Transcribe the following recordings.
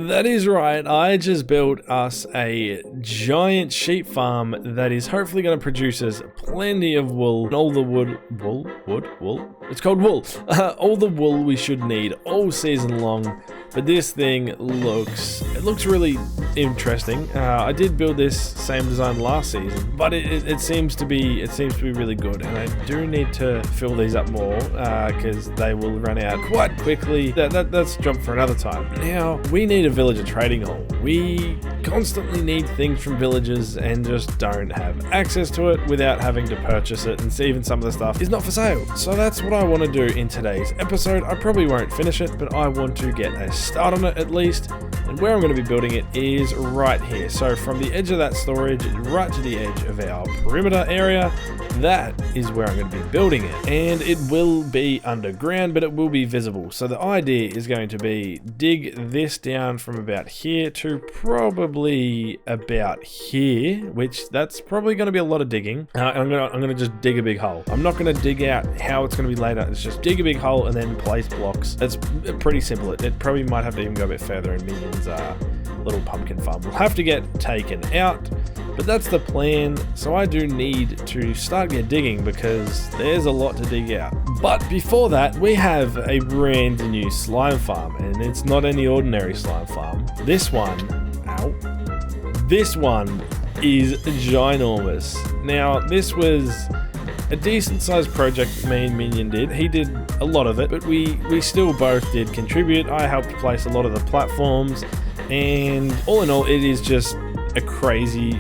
That is right, I just built us a giant sheep farm that is hopefully going to produce us plenty of wool and all the wool, it's called wool, all the wool we should need all season long. But this thing looks really interesting. I did build this same design last season, but it seems to be really good, and I do need to fill these up more because they will run out quite quickly. That's a jump for another time. Now we need a villager trading hall. We constantly need things from villagers and just don't have access to it without having to purchase it, and even some of the stuff is not for sale. So that's what I want to do in today's episode. I probably won't finish it, but I want to get a start on it at least, and where I'm going to be building it is right here. So from the edge of that storage right to the edge of our perimeter area, that is where I'm going to be building it, and it will be underground, but it will be visible. So the idea is going to be dig this down from about here to probably about here, which that's probably going to be a lot of digging. I'm gonna just dig a big hole. I'm not going to dig out how it's going to be laid out. It's just dig a big hole and then place blocks. It's pretty simple. It probably might have to even go a bit further, and Minion's little pumpkin farm will have to get taken out, but that's the plan. So I do need to start digging because there's a lot to dig out. But before that, we have a brand new slime farm, and it's not any ordinary slime farm. This one is ginormous. Now this was a decent sized project me and Minion did. He did a lot of it, but we still both did contribute. I helped place a lot of the platforms, and all in all, it is just a crazy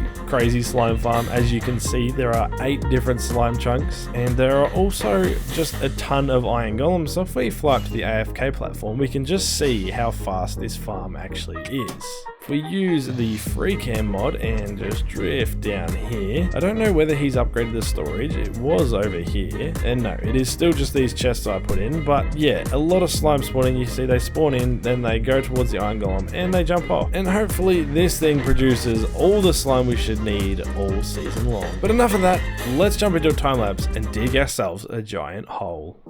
slime farm. As you can see, there are 8 different slime chunks, and there are also just a ton of iron golems. So if we fly up to the AFK platform, we can just see how fast this farm actually is. If we use the free cam mod and just drift down here, I don't know whether he's upgraded the storage. It was over here, and no, it is still just these chests I put in. But yeah, a lot of slime spawning. You see they spawn in, then they go towards the iron golem and they jump off, and hopefully this thing produces all the slime we should need all season long. But enough of that, let's jump into a time lapse and dig ourselves a giant hole.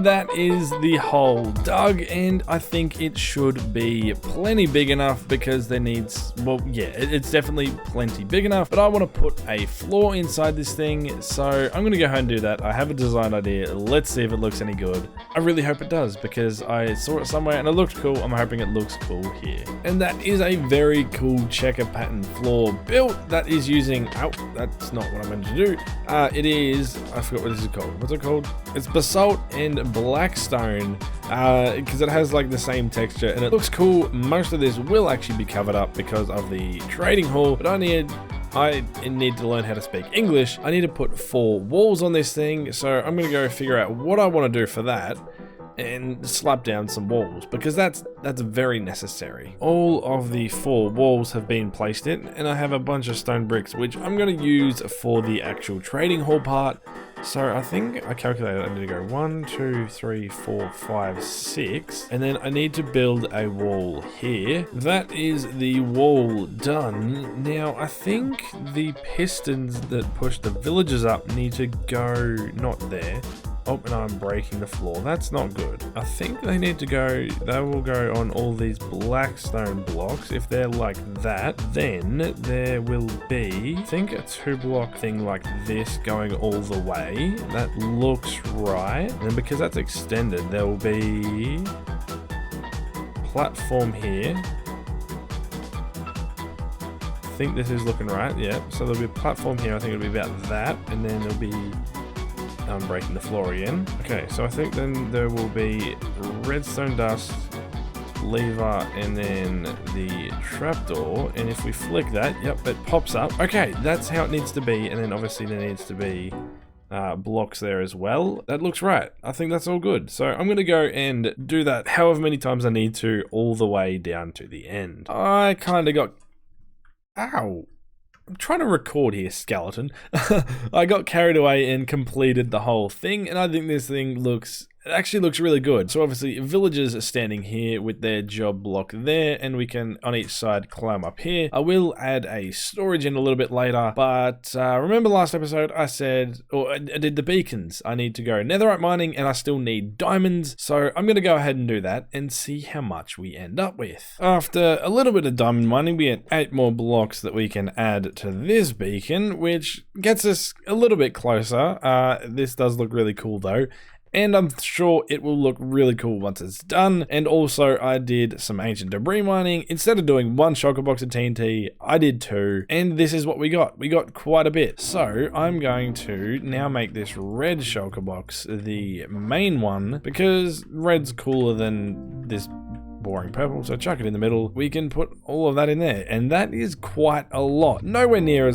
That is the hole dug, and I think it should be plenty big enough because there needs, well, yeah, it's definitely plenty big enough, but I want to put a floor inside this thing, so I'm going to go ahead and do that. I have a design idea. Let's see if it looks any good. I really hope it does because I saw it somewhere and it looked cool. I'm hoping it looks cool here. And that is a very cool checker pattern floor built that is using, oh, that's not what I meant to do. It is, I forgot what this is called. What's it called? It's basalt and blackstone, because it has like the same texture and it looks cool. Most of this will actually be covered up because of the trading hall, but I need to learn how to speak English. I need to put 4 walls on this thing, so I'm gonna go figure out what I want to do for that and slap down some walls because that's very necessary. All of the 4 walls have been placed in, and I have a bunch of stone bricks which I'm going to use for the actual trading hall part. So I think I calculated I need to go 1, 2, 3, 4, 5, 6, and then I need to build a wall here. That is the wall done. Now I think the pistons that push the villagers up need to go not there. Oh, and I'm breaking the floor. That's not good. I think they need to go, they will go on all these black stone blocks. If they're like that, then there will be, I think, a 2-block thing like this going all the way. That looks right. And because that's extended, there will be platform here. I think this is looking right, yeah. So there'll be a platform here. I think it'll be about that. And then there'll be, I'm breaking the floor again. Okay, so I think then there will be redstone dust, lever, and then the trapdoor. And if we flick that, yep, it pops up. Okay, that's how it needs to be. And then obviously there needs to be blocks there as well. That looks right. I think that's all good. So I'm going to go and do that however many times I need to, all the way down to the end. I kind of got... Ow! I'm trying to record here, skeleton. I got carried away and completed the whole thing, and I think this thing looks it actually looks really good. So obviously villagers are standing here with their job block there, and we can on each side climb up here. I will add a storage in a little bit later, but remember last episode I said, or I did the beacons. I need to go netherite mining and I still need diamonds. So I'm going to go ahead and do that and see how much we end up with. After a little bit of diamond mining, we get 8 more blocks that we can add to this beacon, which gets us a little bit closer. This does look really cool though, and I'm sure it will look really cool once it's done. And also I did some ancient debris mining. Instead of doing 1 shulker box of TNT, I did 2, and this is what we got. We got quite a bit. So I'm going to now make this red shulker box the main one, because red's cooler than this boring purple, so chuck it in the middle. We can put all of that in there, and that is quite a lot. Nowhere near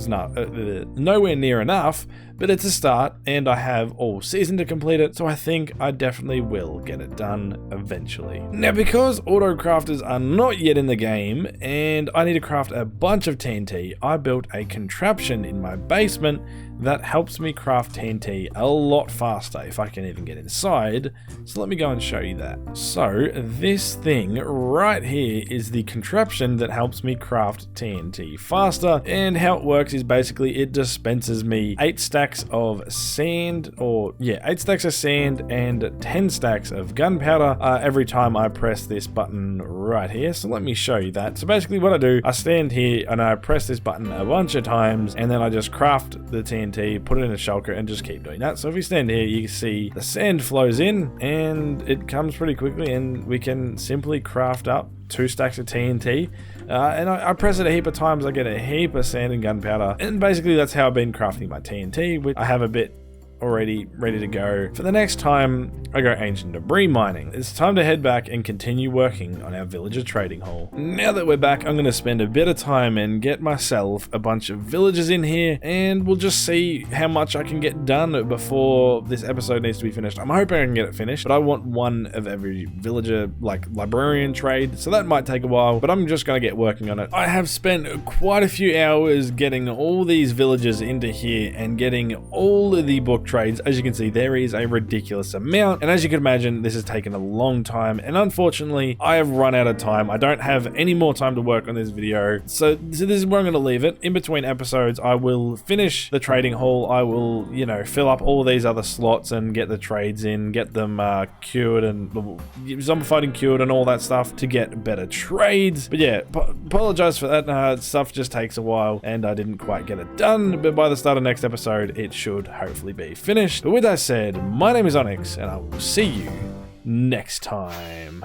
enough, but it's a start, and I have all season to complete it, so I think I definitely will get it done eventually. Now, because auto crafters are not yet in the game, and I need to craft a bunch of TNT, I built a contraption in my basement that helps me craft TNT a lot faster if I can even get inside. So let me go and show you that. So this thing right here is the contraption that helps me craft TNT faster, and how it works is basically it dispenses me 8 stacks of sand, 8 stacks of sand and 10 stacks of gunpowder every time I press this button right here. So let me show you that. So basically what I do, I stand here and I press this button a bunch of times, and then I just craft the TNT, put it in a shulker, and just keep doing that. So if you stand here, you can see the sand flows in and it comes pretty quickly, and we can simply craft up 2 stacks of TNT. And I press it a heap of times, I get a heap of sand and gunpowder, and basically that's how I've been crafting my TNT, which I have a bit already ready to go for the next time I go ancient debris mining. It's time to head back and continue working on our villager trading hall. Now that we're back, I'm going to spend a bit of time and get myself a bunch of villagers in here, and we'll just see how much I can get done before this episode needs to be finished. I'm hoping I can get it finished, but I want 1 of every villager, like librarian trade, so that might take a while, but I'm just going to get working on it. I have spent quite a few hours getting all these villagers into here and getting all of the book trades. As you can see, there is a ridiculous amount, and as you can imagine, this has taken a long time, and unfortunately I have run out of time. I don't have any more time to work on this video, so this is where I'm going to leave it. In between episodes I will finish the trading hall. I will, fill up all these other slots and get the trades in, get them cured and zombified and cured and all that stuff to get better trades. But yeah, apologize for that. Stuff just takes a while and I didn't quite get it done, but by the start of next episode it should hopefully be finished. But with that said, my name is Onyx, and I will see you next time.